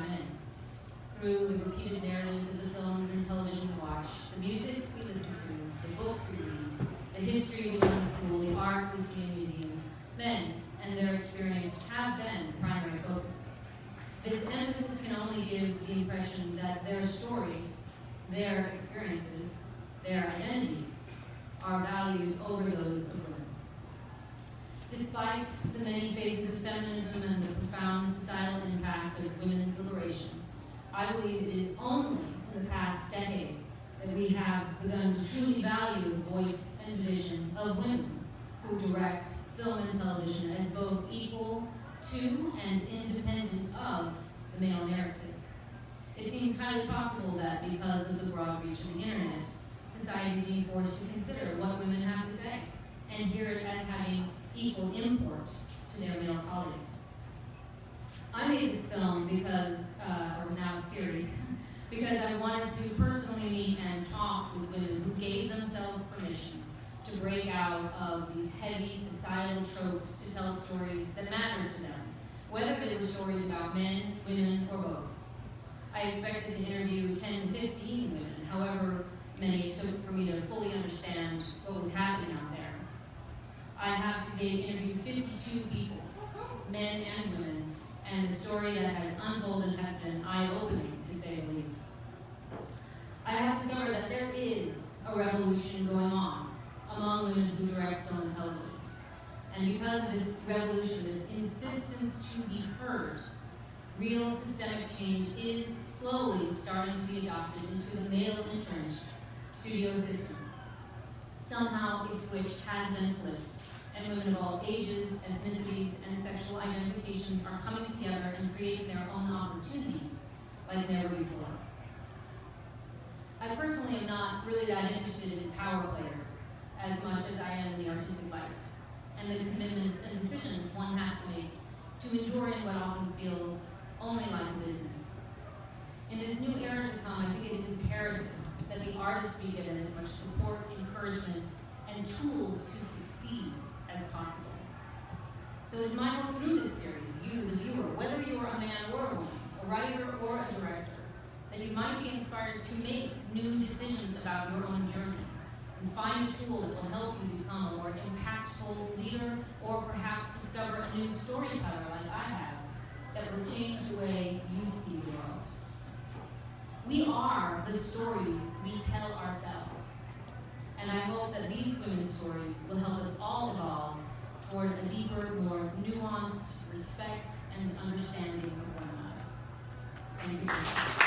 men. Through the repeated narratives of the films and television we watch, the music we listen to, the books we read, the history we learn in school, the art we see in museums, men and their experience have been the primary focus. This emphasis can only give the impression that their stories, their experiences, their identities are valued over those of women. Despite the many phases of feminism and the profound societal impact of women's liberation, I believe it is only in the past decade that we have begun to truly value the voice and vision of women who direct film and television as both equal to and independent of the male narrative. It seems highly possible that because of the broad reach of the internet, society is being forced to consider what women have to say and hear it as having equal import to their male colleagues. I made this film because, or now series, because I wanted to personally meet and talk with women who gave themselves permission to break out of these heavy societal tropes to tell stories that matter to them, whether they were stories about men, women, or both. I expected to interview 10 to 15 women, however many it took for me to fully understand what was happening out there. I have to date interviewed 52 people, men and women, and the story that has unfolded has been eye-opening, to say the least. I have discovered that there is a revolution going on among women who direct film and television. And because of this revolution, this insistence to be heard, real systemic change is slowly starting to be adopted into the male-entrenched studio system. Somehow a switch has been flipped, and women of all ages, ethnicities, and sexual identifications are coming together and creating their own opportunities like never before. I personally am not really that interested in power players as much as I am in the artistic life, and the commitments and decisions one has to make to endure in what often feels only like a business. In this new era to come, I think it is imperative that the artists be given as much support, encouragement, and tools to succeed as possible. So it is my hope through this series, you, the viewer, whether you are a man or a woman, a writer or a director, that you might be inspired to make new decisions about your own journey and find a tool that will help you become a more impactful leader, or perhaps discover a new storyteller like I have that will change the way you see the world. We are the stories we tell ourselves. And I hope that these women's stories will help us all evolve toward a deeper, more nuanced respect and understanding of one another. Thank you.